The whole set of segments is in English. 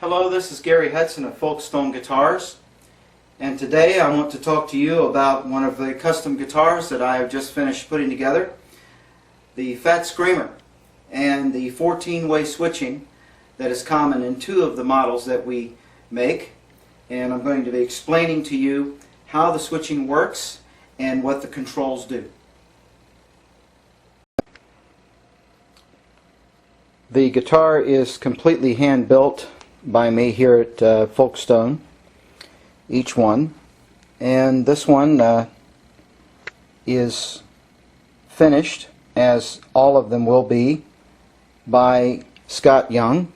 Hello, this is Gary Hudson of Folkstone Guitars, and today I want to talk to you about one of the custom guitars that I have just finished putting together, the Phat Screamer, and the 14-way switching that is common in two of the models that we make. And I'm going to be explaining to you how the switching works and what the controls do. The guitar is completely hand-built by me here at Folkstone, each one, and this one is finished, as all of them will be, by Scott Young.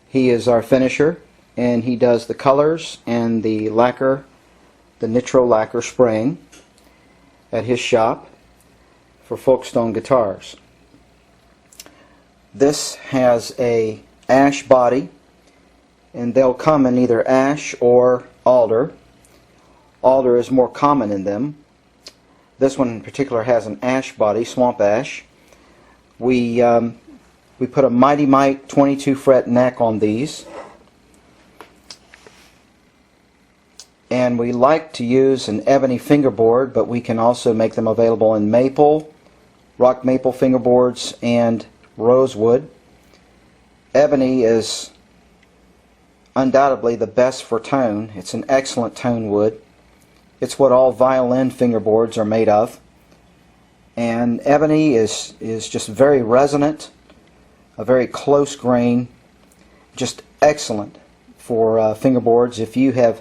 He is our finisher, and he does the colors and the lacquer, the nitro lacquer spraying at his shop for Folkstone guitars. This has a ash body, and they'll come in either ash or alder. Alder is more common in them. This one in particular has an ash body, swamp ash. We put a Mighty Mite 22 fret neck on these, and we like to use an ebony fingerboard, but we can also make them available in maple, rock maple fingerboards, and rosewood. Ebony is undoubtedly the best for tone. It's an excellent tone wood. It's what all violin fingerboards are made of. And ebony is just very resonant, a very close grain, just excellent for fingerboards. If you have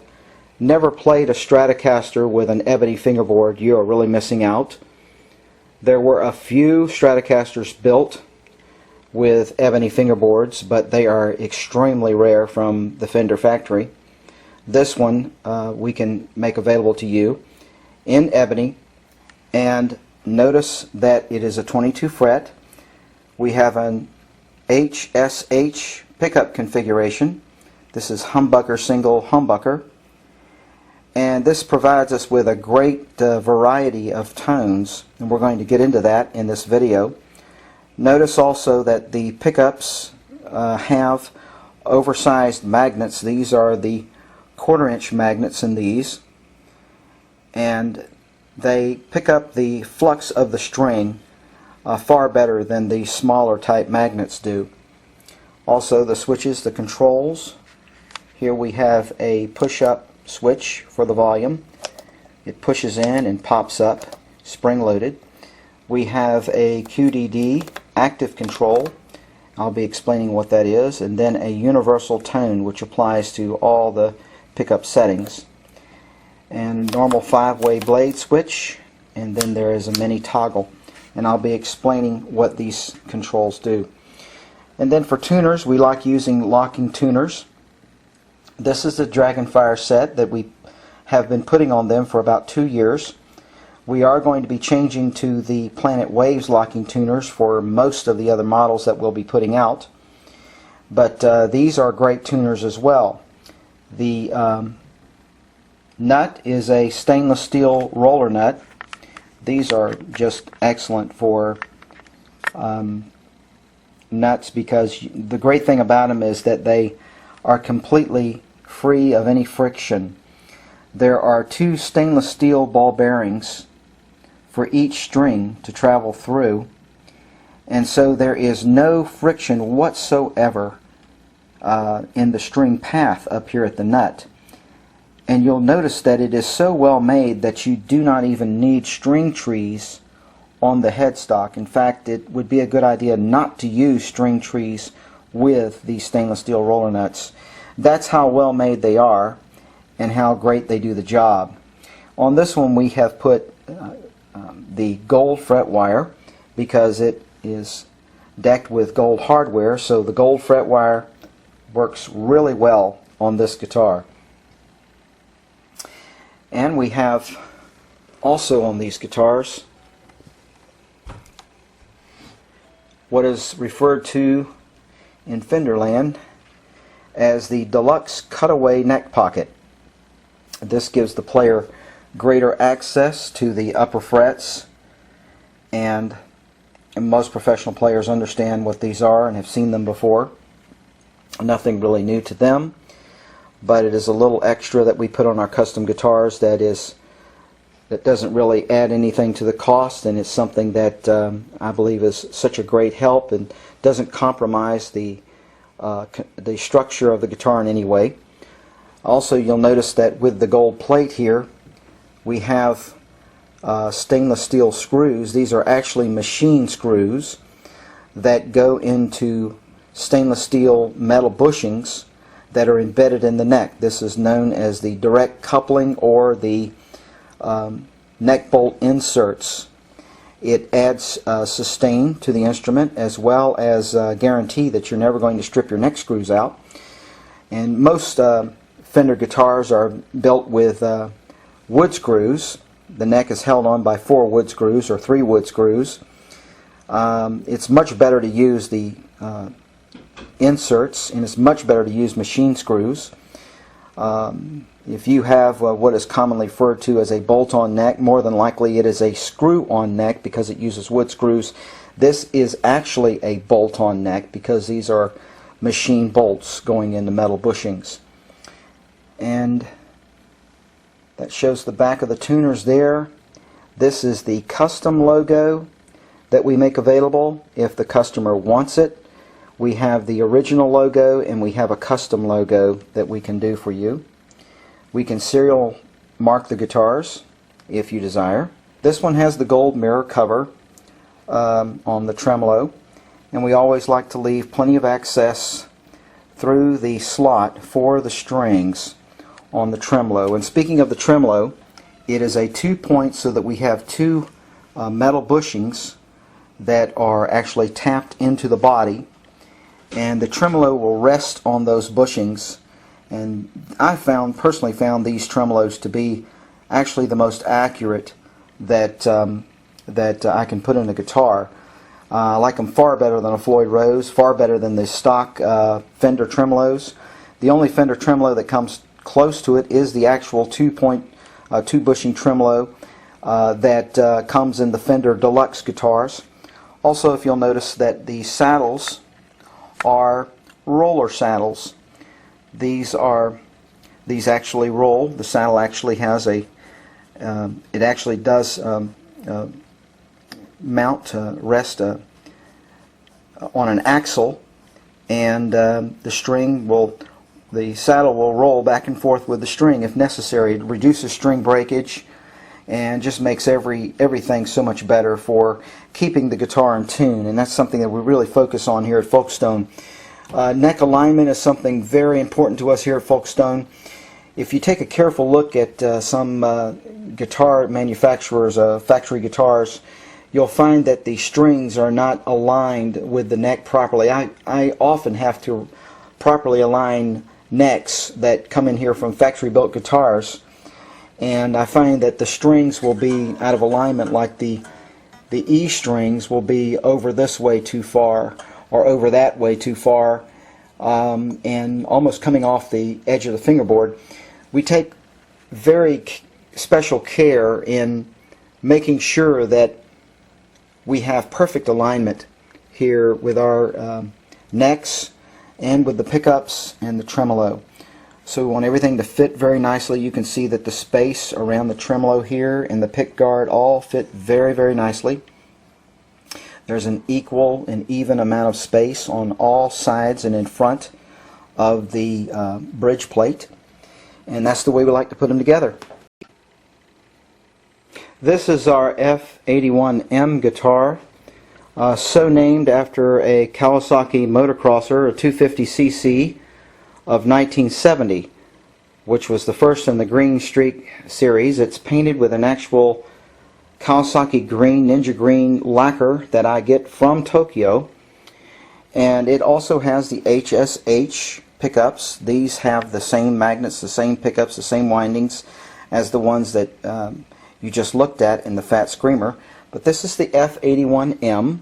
never played a Stratocaster with an ebony fingerboard, you are really missing out. There were a few Stratocasters built with ebony fingerboards, but they are extremely rare from the Fender factory. This one we can make available to you in ebony, and notice that it is a 22 fret. We have an HSH pickup configuration. This is humbucker, single humbucker, and this provides us with a great variety of tones, and we're going to get into that in this video. Notice also that the pickups have oversized magnets. These are the 1/4 inch magnets in these, and they pick up the flux of the string far better than the smaller type magnets do. Also the switches, the controls. Here we have a push-up switch for the volume. It pushes in and pops up, spring-loaded. We have a QDD active control. I'll be explaining what that is, and then a universal tone which applies to all the pickup settings, and a normal 5-way blade switch, and then there is a mini toggle, and I'll be explaining what these controls do. And then for tuners, we like using locking tuners. This is the Dragonfire set that we have been putting on them for about 2 years. We are going to be changing to the Planet Waves locking tuners for most of the other models that we'll be putting out. But these are great tuners as well. The nut is a stainless steel roller nut. These are just excellent for nuts, because the great thing about them is that they are completely free of any friction. There are 2 stainless steel ball bearings for each string to travel through, and so there is no friction whatsoever in the string path up here at the nut. And you'll notice that it is so well made that you do not even need string trees on the headstock. In fact, it would be a good idea not to use string trees with these stainless steel roller nuts. That's how well made they are and how great they do the job. On this one we have put the gold fret wire, because it is decked with gold hardware, so the gold fret wire works really well on this guitar. And we have also on these guitars what is referred to in Fenderland as the deluxe cutaway neck pocket. This gives the player greater access to the upper frets, and most professional players understand what these are and have seen them before. Nothing really new to them, but it is a little extra that we put on our custom guitars that doesn't really add anything to the cost, and it's something that I believe is such a great help and doesn't compromise the structure of the guitar in any way. Also, you'll notice that with the gold plate here, we have stainless steel screws. These are actually machine screws that go into stainless steel metal bushings that are embedded in the neck. This is known as the direct coupling or the neck bolt inserts. It adds sustain to the instrument as well as guarantee that you're never going to strip your neck screws out. And most Fender guitars are built with wood screws. The neck is held on by 4 wood screws or 3 wood screws. It's much better to use the inserts, and it's much better to use machine screws. If you have what is commonly referred to as a bolt-on neck, more than likely it is a screw-on neck because it uses wood screws. This is actually a bolt-on neck because these are machine bolts going into metal bushings. And that shows the back of the tuners there. This is the custom logo that we make available if the customer wants it. We have the original logo and we have a custom logo that we can do for you. We can serial mark the guitars if you desire. This one has the gold mirror cover on the tremolo, and we always like to leave plenty of access through the slot for the strings on the tremolo. And speaking of the tremolo, it is a 2-point so that we have 2 metal bushings that are actually tapped into the body, and the tremolo will rest on those bushings. And I personally found these tremolos to be actually the most accurate that I can put in a guitar. I like them far better than a Floyd Rose, far better than the stock Fender tremolos. The only Fender tremolo that comes close to it is the actual 2-bushing tremolo that comes in the Fender Deluxe guitars. Also, if you'll notice that the saddles are roller saddles. These actually roll. The saddle actually has it actually does mount rest on an axle, and the saddle will roll back and forth with the string if necessary. It reduces string breakage and just makes everything so much better for keeping the guitar in tune, and that's something that we really focus on here at Folkstone. Neck alignment is something very important to us here at Folkstone. If you take a careful look at some guitar manufacturers' factory guitars, you'll find that the strings are not aligned with the neck properly. I often have to properly align necks that come in here from factory-built guitars, and I find that the strings will be out of alignment, like the E strings will be over this way too far or over that way too far, and almost coming off the edge of the fingerboard. We take very special care in making sure that we have perfect alignment here with our necks and with the pickups and the tremolo. So we want everything to fit very nicely. You can see that the space around the tremolo here and the pick guard all fit very, very nicely. There's an equal and even amount of space on all sides and in front of the bridge plate, and that's the way we like to put them together. This is our F81M guitar, so named after a Kawasaki motocrosser, a 250cc of 1970, which was the first in the Green Streak series. It's painted with an actual Kawasaki green, Ninja Green lacquer that I get from Tokyo, and it also has the HSH pickups. These have the same magnets, the same pickups, the same windings as the ones that you just looked at in the Phat Screamer. But this is the F81M,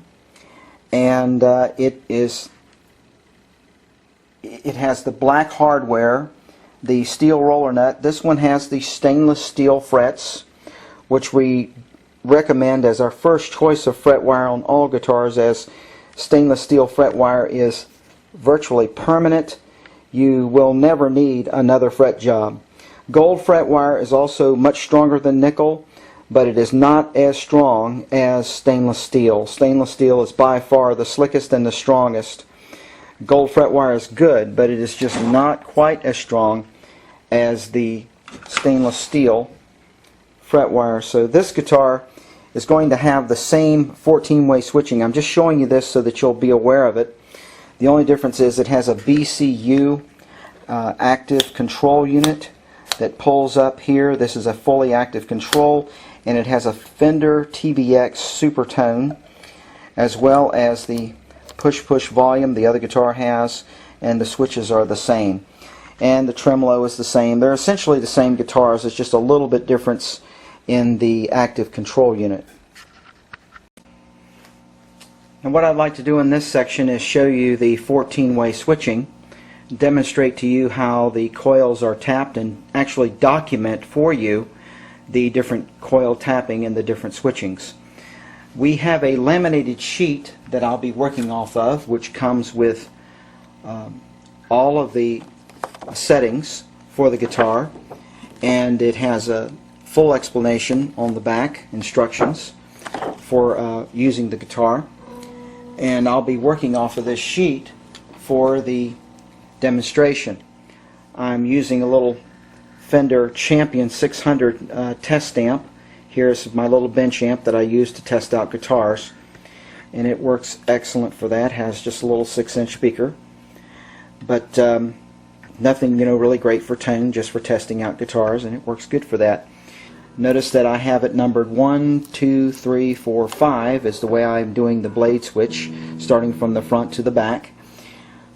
and it has the black hardware, the steel roller nut. This one has the stainless steel frets, which we recommend as our first choice of fret wire on all guitars, as stainless steel fret wire is virtually permanent you will never need another fret job. Gold fret wire is also much stronger than nickel, but it is not as strong as stainless steel. Stainless steel is by far the slickest and the strongest. Gold fret wire is good, but it is just not quite as strong as the stainless steel fret wire. So this guitar is going to have the same 14-way switching. I'm just showing you this so that you'll be aware of it. The only difference is it has a BCU active control unit that pulls up here. This is a fully active control, and it has a Fender TBX Supertone, as well as the push-push volume the other guitar has, and the switches are the same. And the tremolo is the same. They're essentially the same guitars. It's just a little bit difference in the active control unit. And what I'd like to do in this section is show you the 14-way switching, demonstrate to you how the coils are tapped, and actually document for you the different coil tapping and the different switchings. We have a laminated sheet that I'll be working off of, which comes with all of the settings for the guitar, and it has a full explanation on the back, instructions for using the guitar. And I'll be working off of this sheet for the demonstration. I'm using a little Fender Champion 600 test amp. Here's my little bench amp that I use to test out guitars, and it works excellent for that. Has just a little 6-inch speaker, but nothing really great for tone, just for testing out guitars, and it works good for that. Notice that I have it numbered 1, 2, 3, 4, 5 is the way I'm doing the blade switch, starting from the front to the back.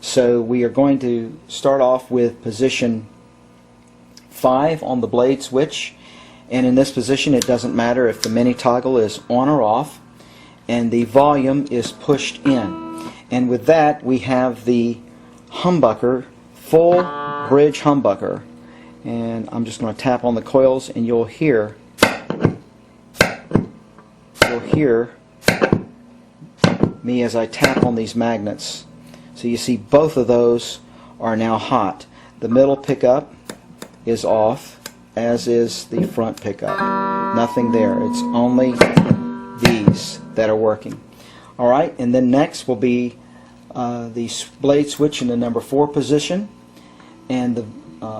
So we are going to start off with position 5 on the blade switch, and in this position it doesn't matter if the mini toggle is on or off, and the volume is pushed in. And with that we have the humbucker, full bridge humbucker. And I'm just going to tap on the coils, and you'll hear me as I tap on these magnets. So you see both of those are now hot. The middle pickup is off, as is the front pickup. Nothing there. It's only these that are working. Alright, and then next will be the blade switch in the number 4 position, and the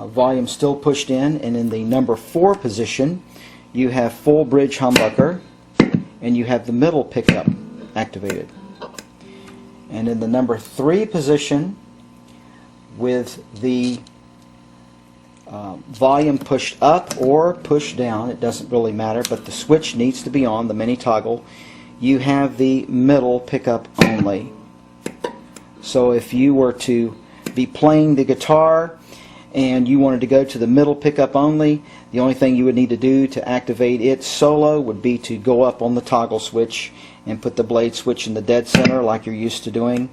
volume still pushed in, and in the number 4 position you have full bridge humbucker, and you have the middle pickup activated. And in the number 3 position, with the volume pushed up or pushed down, it doesn't really matter, but the switch needs to be on, the mini toggle, you have the middle pickup only. So if you were to be playing the guitar and you wanted to go to the middle pickup only, the only thing you would need to do to activate it solo would be to go up on the toggle switch and put the blade switch in the dead center like you're used to doing,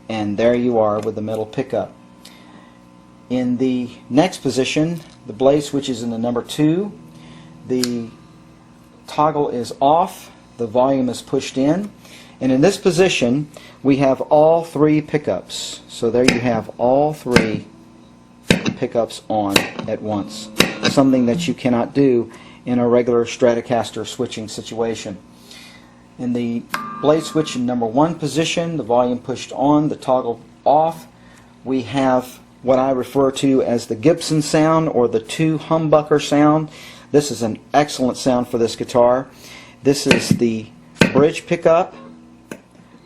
and there you are with the middle pickup. In the next position, the blade switch is in the number 2, the toggle is off, the volume is pushed in, and in this position we have all 3 pickups. So there you have all 3 pickups on at once, something that you cannot do in a regular Stratocaster switching situation. In the blade switch in number 1 position, the volume pushed on, the toggle off, we have what I refer to as the Gibson sound, or the 2 humbucker sound. This is an excellent sound for this guitar. This is the bridge pickup,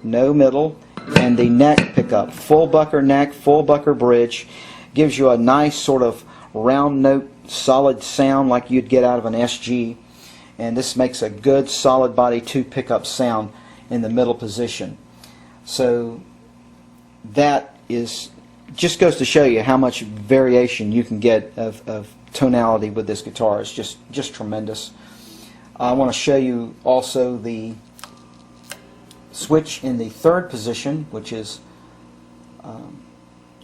no middle, and the neck pickup, full bucker neck, full bucker bridge. Gives you a nice sort of round note, solid sound like you'd get out of an SG, and this makes a good solid body 2 pickup sound in the middle position. So that is just goes to show you how much variation you can get of tonality with this guitar. It's just tremendous. I want to show you also the switch in the 3rd position, which is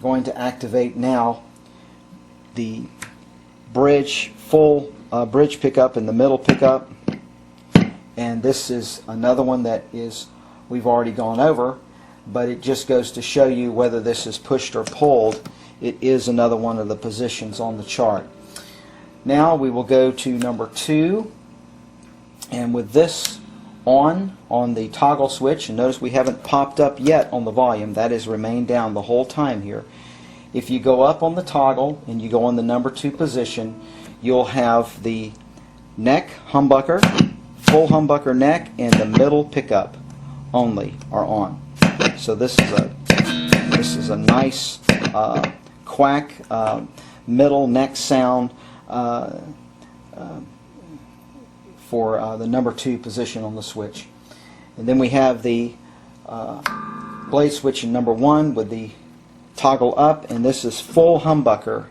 going to activate now the bridge, full bridge pickup and the middle pickup. And this is another one that we've already gone over, but it just goes to show you whether this is pushed or pulled it is another one of the positions on the chart. Now we will go to number 2, and with this on the toggle switch, and notice we haven't popped up yet on the volume, that has remained down the whole time here. If you go up on the toggle and you go on the number 2 position, you'll have the neck humbucker, full humbucker neck, and the middle pickup only are on. So this is a nice quack middle neck sound for the number 2 position on the switch. And then we have the blade switch in number 1 with the toggle up, and this is full humbucker.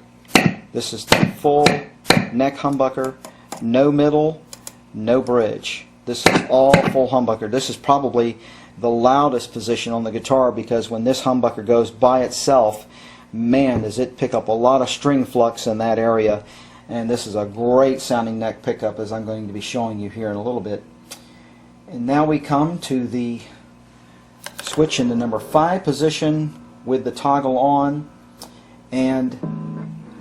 This is the full neck humbucker, no middle, no bridge. This is all full humbucker. This is probably the loudest position on the guitar, because when this humbucker goes by itself, man, does it pick up a lot of string flux in that area. And this is a great sounding neck pickup, as I'm going to be showing you here in a little bit. And now we come to the switch in the number 5 position with the toggle on and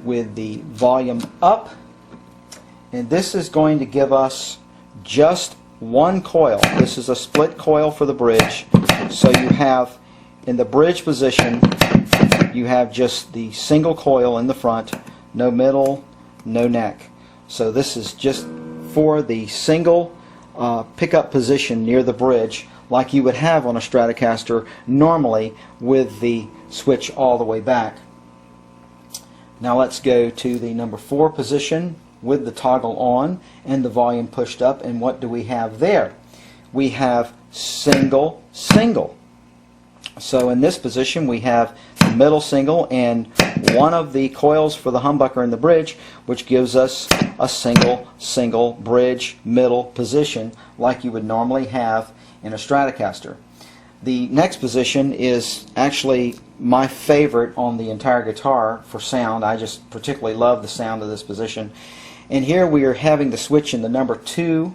with the volume up. And this is going to give us just one coil. This is a split coil for the bridge. So you have, in the bridge position, you have just the single coil in the front, no middle, no neck. So this is just for the single pickup position near the bridge, like you would have on a Stratocaster normally, with the switch all the way back. Now let's go to the number 4 position with the toggle on and the volume pushed up, and what do we have there? We have single, single. So in this position we have the middle single and one of the coils for the humbucker in the bridge, which gives us a single, single bridge middle position like you would normally have in a Stratocaster. The next position is actually my favorite on the entire guitar for sound. I just particularly love the sound of this position. And here we are having the switch in the number 2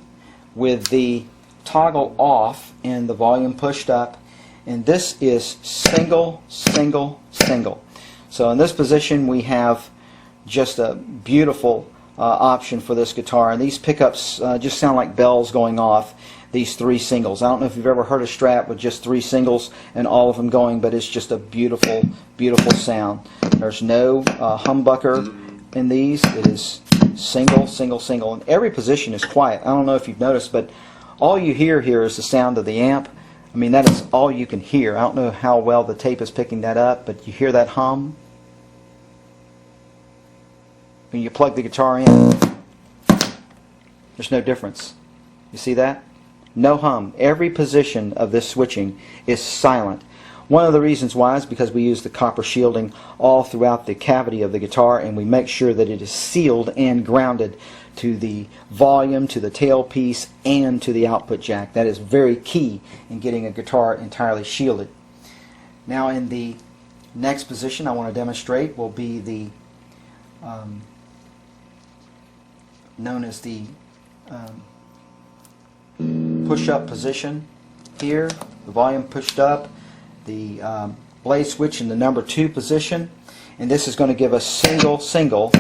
with the toggle off and the volume pushed up. And this is single, single, single. So in this position we have just a beautiful option for this guitar. And these pickups just sound like bells going off, these 3 singles. I don't know if you've ever heard a Strat with just 3 singles and all of them going, but it's just a beautiful, beautiful sound. There's no humbucker in these. It is single, single, single. And every position is quiet. I don't know if you've noticed, but all you hear here is the sound of the amp. I mean, that is all you can hear. I don't know how well the tape is picking that up, but you hear that hum. When you plug the guitar in, there's no difference. You see that? No hum. Every position of this switching is silent. One of the reasons why is because we use the copper shielding all throughout the cavity of the guitar, and we make sure that it is sealed and grounded to the volume, to the tailpiece, and to the output jack. That is very key in getting a guitar entirely shielded. Now in the next position I want to demonstrate will be the known as the push-up position here. The volume pushed up, the blade switch in the number 2 position, and this is going to give us single, single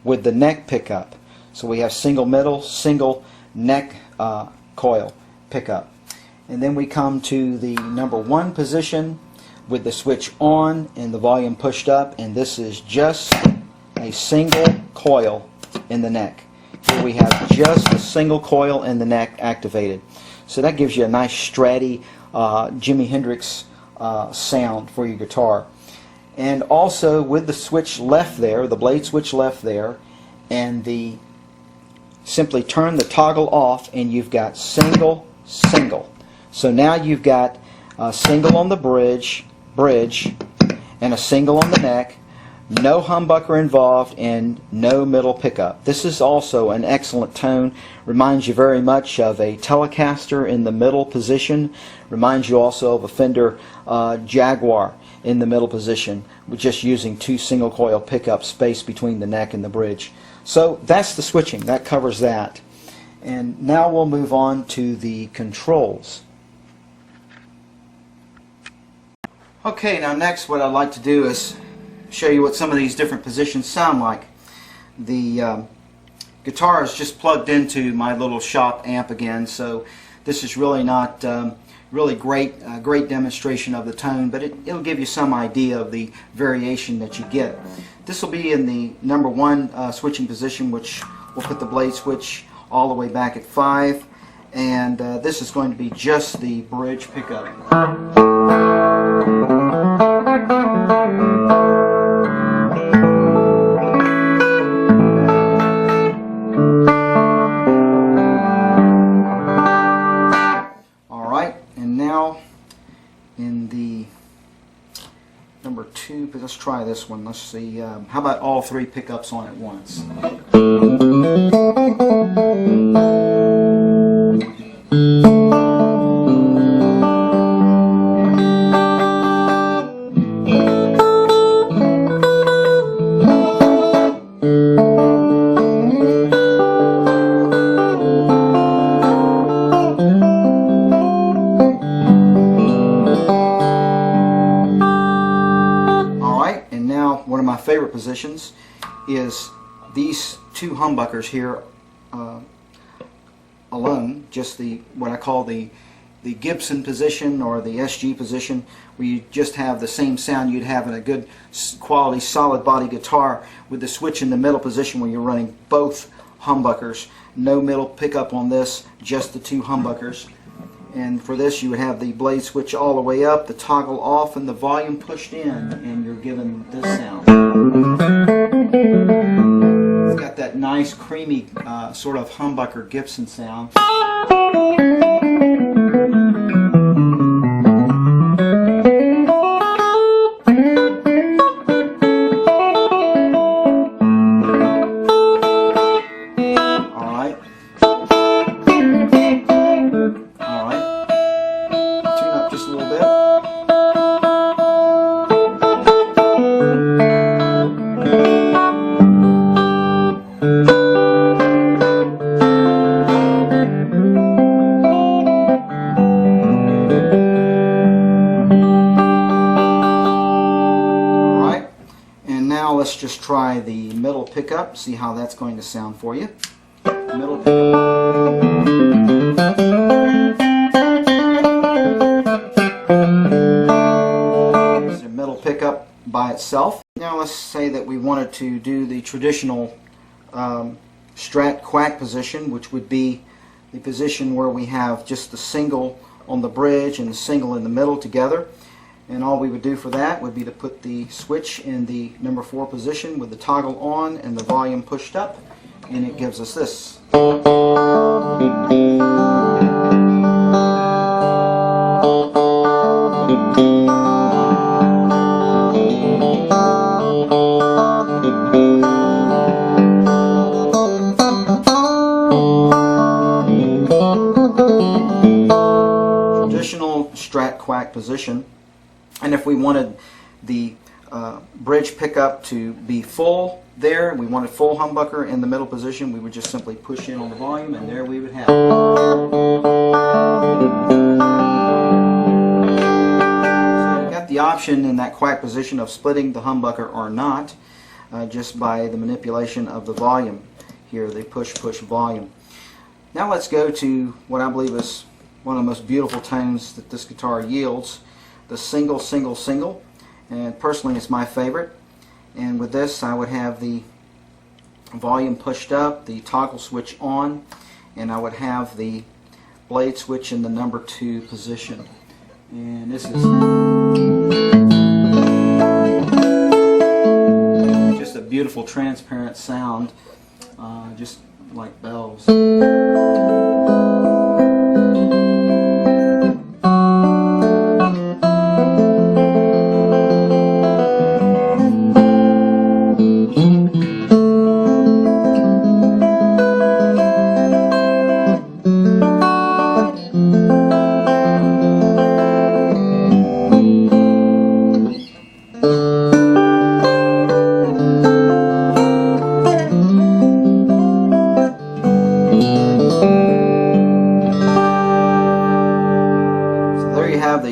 with the neck pickup. So we have single middle, single neck coil pickup. And then we come to the number 1 position with the switch on and the volume pushed up, and this is just a single coil in the neck. Here we have just a single coil in the neck activated. So that gives you a nice stratty Jimi Hendrix sound for your guitar. And also with the switch left there, the blade switch left there, and the simply turn the toggle off and you've got single, single. So now you've got a single on the bridge, and a single on the neck, no humbucker involved, and no middle pickup. This is also an excellent tone. Reminds you very much of a Telecaster in the middle position. Reminds you also of a Fender Jaguar in the middle position, with just using 2 single coil pickups spaced between the neck and the bridge. So that's the switching. That covers that. And now we'll move on to the controls. Okay, now next what I'd like to do is show you what some of these different positions sound like. The guitar is just plugged into my little shop amp again, so this is really not really great demonstration of the tone, but it'll give you some idea of the variation that you get. This will be in the number 1 switching position, which will put the blade switch all the way back at 5, and this is going to be just the bridge pickup. In the number 2, but let's try this one. Let's see, how about all 3 pickups on at once? One of my favorite positions is these 2 humbuckers here alone, just what I call the Gibson position or the SG position, where you just have the same sound you'd have in a good quality solid body guitar, with the switch in the middle position where you're running both humbuckers. No middle pickup on this, just the 2 humbuckers. And for this you would have the blade switch all the way up, the toggle off, and the volume pushed in, and you're given this sound. It's got that nice creamy sort of humbucker Gibson sound. Let's just try the middle pickup, see how that's going to sound for you. Middle pickup. It's a middle pickup by itself. Now let's say that we wanted to do the traditional Strat quack position, which would be the position where we have just the single on the bridge and the single in the middle together. And all we would do for that would be to put the switch in the number 4 position with the toggle on and the volume pushed up, and it gives us this. Traditional Strat quack position. And if we wanted the bridge pickup to be full there, we wanted full humbucker in the middle position, we would just simply push in on the volume, and there we would have it. So you got the option in that quack position of splitting the humbucker or not, just by the manipulation of the volume. Here, the push volume. Now let's go to what I believe is one of the most beautiful tones that this guitar yields. The single, single, single, and personally it's my favorite. And with this I would have the volume pushed up, the toggle switch on, and I would have the blade switch in the number 2 position. And this is just a beautiful transparent sound, just like bells.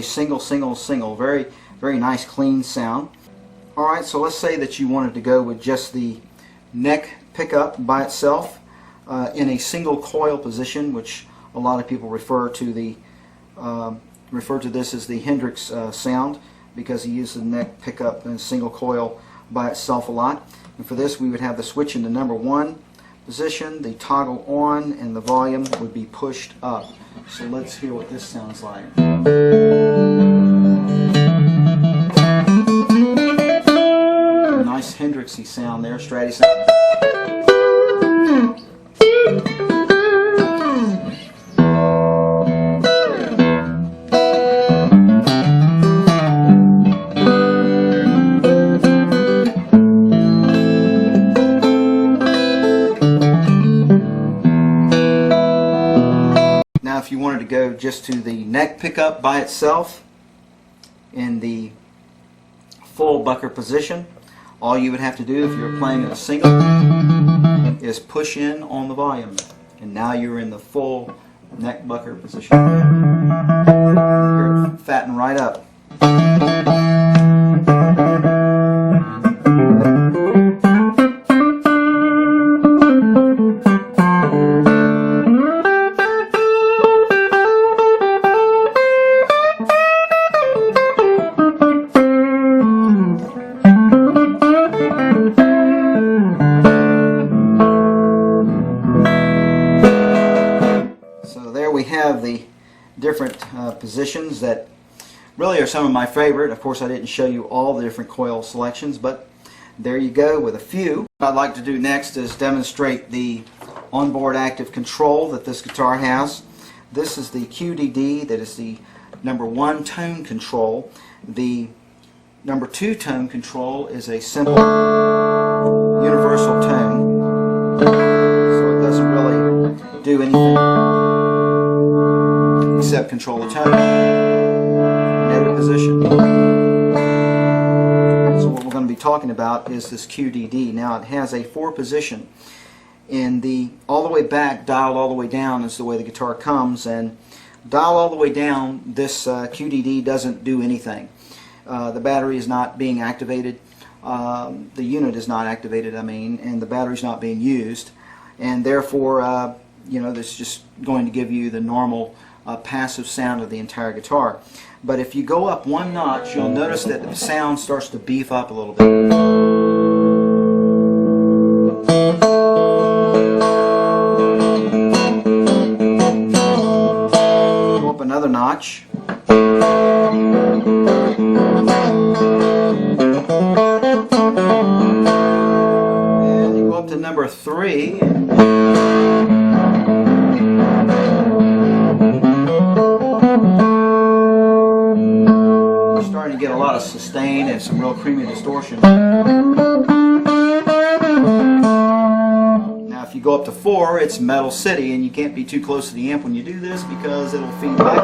Single, single, single. Very, very nice clean sound. Alright, so let's say that you wanted to go with just the neck pickup by itself in a single coil position, which a lot of people refer to this as the Hendrix sound, because he uses the neck pickup in a single coil by itself a lot. And for this we would have the switch in the number 1 position, the toggle on, and the volume would be pushed up. So let's hear what this sounds like. Nice Hendrixy sound there, Stratty sound. Now if you wanted to go just to the neck pickup by itself in the full bucker position, all you would have to do if you were playing in a single is push in on the volume, and now you're in the full neck bucker position. You're fatting right up. We have the different positions that really are some of my favorite. Of course, I didn't show you all the different coil selections, but there you go with a few. What I'd like to do next is demonstrate the onboard active control that this guitar has. This is the QDD, that is the number 1 tone control. The number 2 tone control is a simple universal tone, so it doesn't really do anything except control the tone in every position. So what we're going to be talking about is this QDD. Now it has a 4 position. In the all the way back, dialed all the way down is the way the guitar comes, and dial all the way down, this QDD doesn't do anything. The battery is not being activated, the unit is not activated, and the battery's not being used, and therefore this is just going to give you the normal passive sound of the entire guitar. But if you go up 1 notch, you'll notice that the sound starts to beef up a little bit. Go up another notch. And you go up to number 3. Starting to get a lot of sustain and some real creamy distortion. Now if you go up to 4, it's Metal City, and you can't be too close to the amp when you do this because it'll feed back.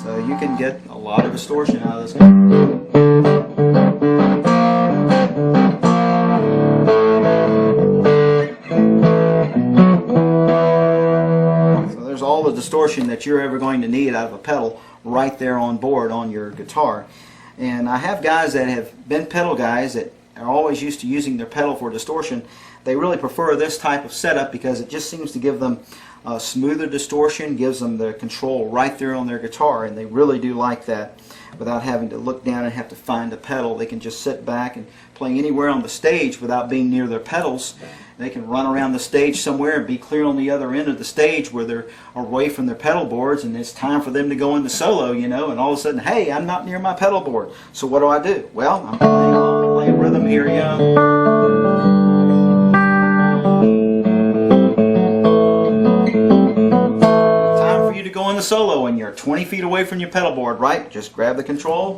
So you can get a lot of distortion out of this. All the distortion that you're ever going to need out of a pedal right there on board on your guitar. And I have guys that have been pedal guys that are always used to using their pedal for distortion. They really prefer this type of setup because it just seems to give them smoother distortion, gives them the control right there on their guitar, and they really do like that. Without having to look down and have to find a pedal, they can just sit back and play anywhere on the stage without being near their pedals. They can run around the stage somewhere and be clear on the other end of the stage where they're away from their pedal boards, and it's time for them to go into solo, and all of a sudden, hey, I'm not near my pedal board. So what do? Well, I'm playing rhythm here, Time for you to go into solo, and you're 20 feet away from your pedal board, right? Just grab the control.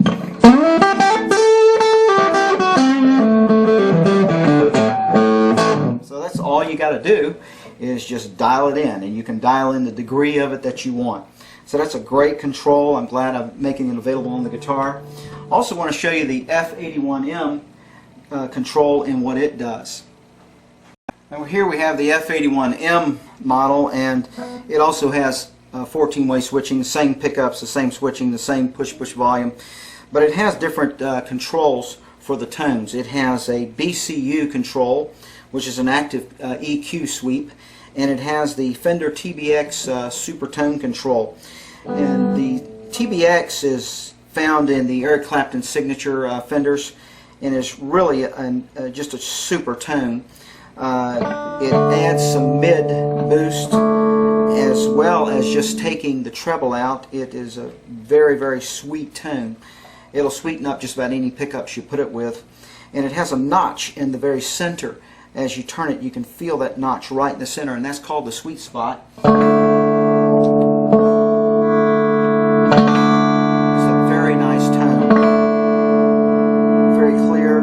So that's all you got to do is just dial it in, and you can dial in the degree of it that you want. So that's a great control. I'm glad I'm making it available on the guitar. Also want to show you the F81M Control and what it does. Now here we have the F81M model, and it also has 14-way switching, the same pickups, the same switching, the same push-push volume, but it has different controls for the tones. It has a BCU control, which is an active EQ sweep, and it has the Fender TBX super tone control. And the TBX is found in the Eric Clapton signature Fenders, and is really just a super tone. It adds some mid boost as well as just taking the treble out. It is a very, very sweet tone. It'll sweeten up just about any pickups you put it with. And it has a notch in the very center. As you turn it, you can feel that notch right in the center, and that's called the sweet spot. It's a very nice tone. Very clear.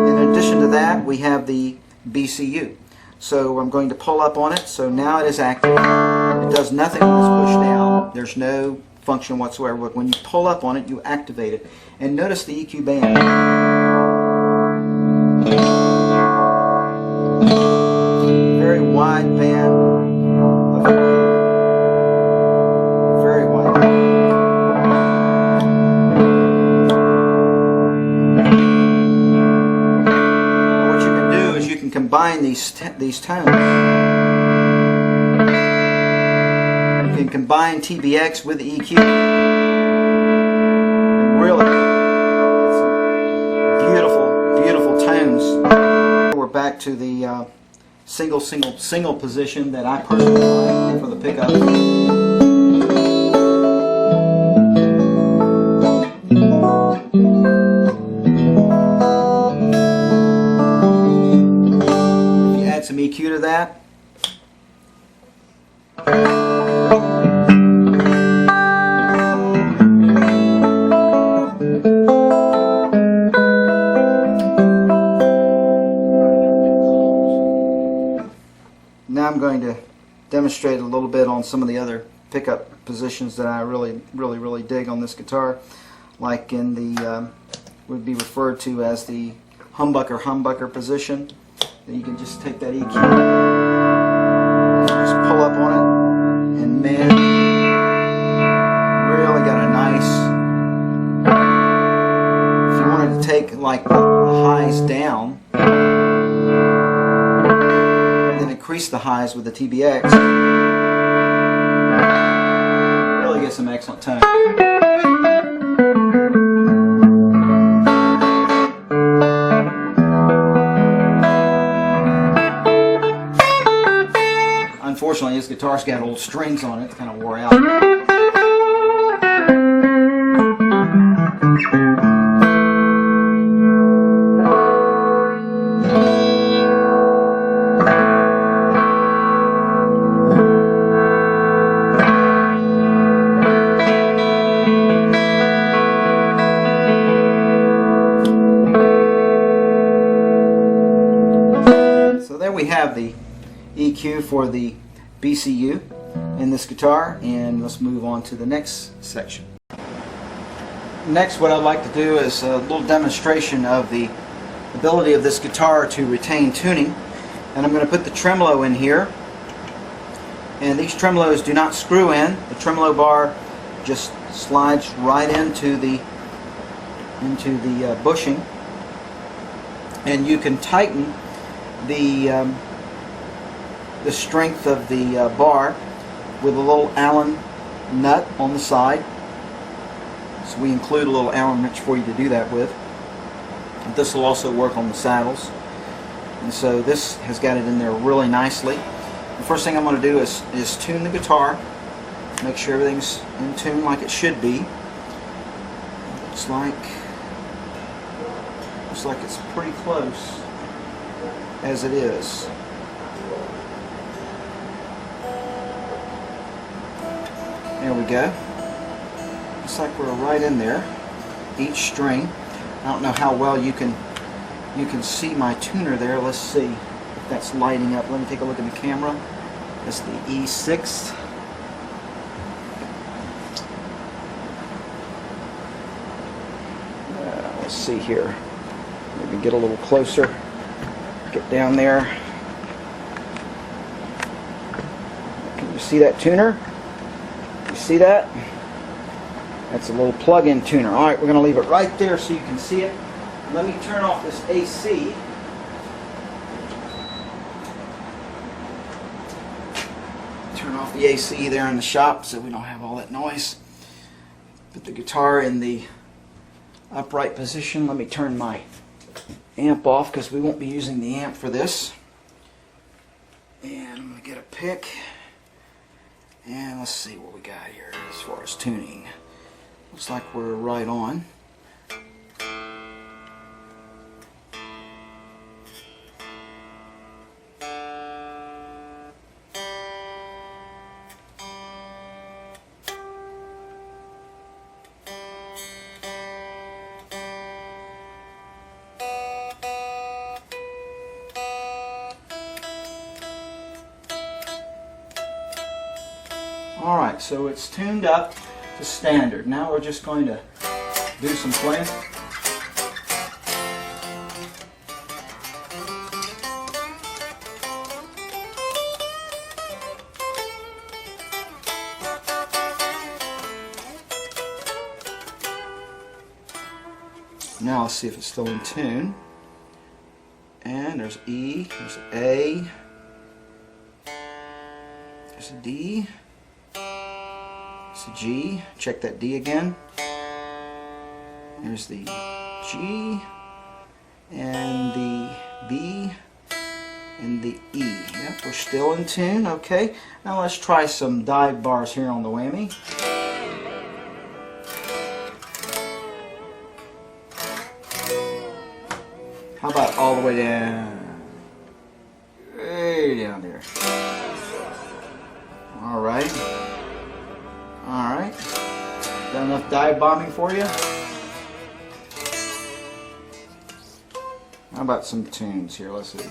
In addition to that, we have the BCU. So I'm going to pull up on it. So now it is active. It does nothing when it's pushed down. There's no function whatsoever. But when you pull up on it, you activate it. And notice the EQ band. Very wide band. Very wide. What you can do is you can combine these tones. You can combine TBX with the EQ. Really, beautiful, beautiful tones. We're back to the single position that I personally like for the pickup. If you add some EQ to that, now I'm going to demonstrate a little bit on some of the other pickup positions that I really dig on this guitar, like in the would be referred to as the humbucker position. You can just take that EQ, just pull up on it, and man, really got a nice. If you wanted to take like the highs down, increase the highs with the TBX, really get some excellent tone. Unfortunately, this guitar's got old strings on it. It's kind of wore out. So there we have the EQ for the BCU in this guitar, and let's move on to the next section. Next, what I'd like to do is a little demonstration of the ability of this guitar to retain tuning, and I'm going to put the tremolo in here, and these tremolos do not screw in. The tremolo bar just slides right into the bushing, and you can tighten the strength of the bar with a little Allen nut on the side. So we include a little Allen wrench for you to do that with. This will also work on the saddles. And so this has got it in there really nicely. The first thing I'm going to do is tune the guitar, make sure everything's in tune like it should be. Looks like it's pretty close as it is. There we go. Looks like we're right in there. Each string. I don't know how well you can see my tuner there. Let's see if that's lighting up. Let me take a look at the camera. That's the E6. Let's see here. Maybe get a little closer. Get it down there. Can you see that tuner? You see that? That's a little plug-in tuner. Alright, we're going to leave it right there so you can see it. Let me turn off this AC. Turn off the AC there in the shop so we don't have all that noise. Put the guitar in the upright position. Let me turn my amp off because we won't be using the amp for this. And I'm going to get a pick. And let's see what we got here as far as tuning. Looks like we're right on. Alright, so it's tuned up to standard. Now we're just going to do some playing. Now let's see if it's still in tune. And there's E, there's A, there's a D. It's a G. Check that D again. There's the G and the B and the E. Yep, we're still in tune. Okay. Now let's try some dive bars here on the whammy. How about all the way down? Way down there. All right. Alright, got enough dive bombing for you? How about some tunes here? Let's see.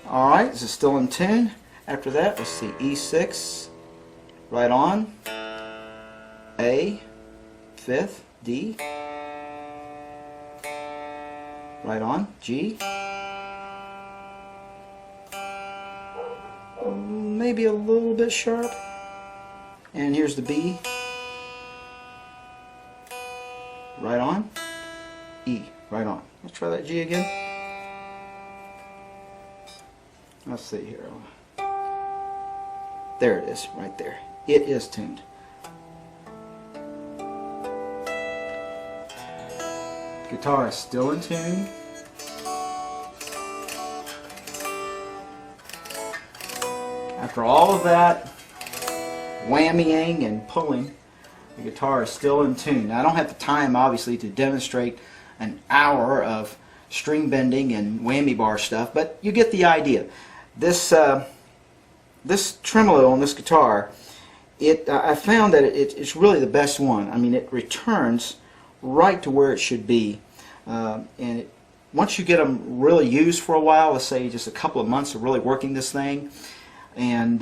Alright, this is still in tune. After that, let's see, E6, right on, A, 5th, D, right on, G, maybe a little bit sharp, and here's the B, right on, E, right on. Let's try that G again. Let's see here. There it is, right there. It is tuned. Guitar is still in tune. After all of that whammying and pulling, the guitar is still in tune. Now, I don't have the time, obviously, to demonstrate an hour of string bending and whammy bar stuff, but you get the idea. This this tremolo on this guitar, I found that it's really the best one. I mean, it returns right to where it should be, and once you get them really used for a while, let's say just a couple of months of really working this thing, and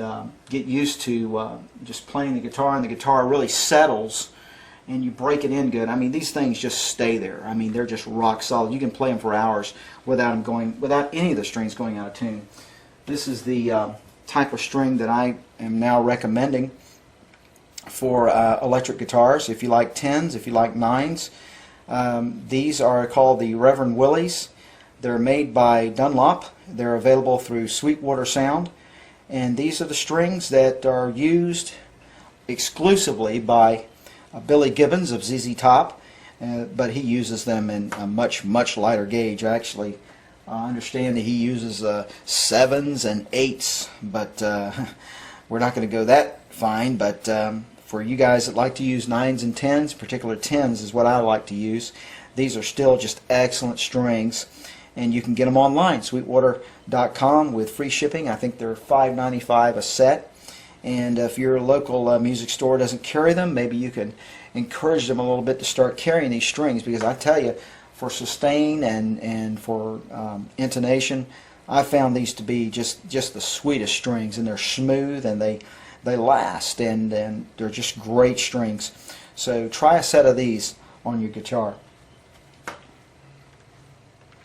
get used to just playing the guitar, and the guitar really settles, and you break it in good. I mean, these things just stay there. I mean, they're just rock solid. You can play them for hours without any of the strings going out of tune. This is the type of string that I am now recommending for electric guitars. If you like 10s, if you like 9s, these are called the Reverend Willies. They're made by Dunlop. They're available through Sweetwater Sound, and these are the strings that are used exclusively by Billy Gibbons of ZZ Top, but he uses them in a much lighter gauge. Actually, I understand that he uses 7s and 8s, but we're not going to go that fine. But for you guys that like to use 9s and 10s, particular 10s is what I like to use. These are still just excellent strings, and you can get them online, sweetwater.com, with free shipping. I think they're $5.95 a set. And if your local music store doesn't carry them, maybe you can encourage them a little bit to start carrying these strings, because I tell you, for sustain and for intonation, I found these to be just the sweetest strings, and they're smooth, and they last, and they're just great strings. So try a set of these on your guitar.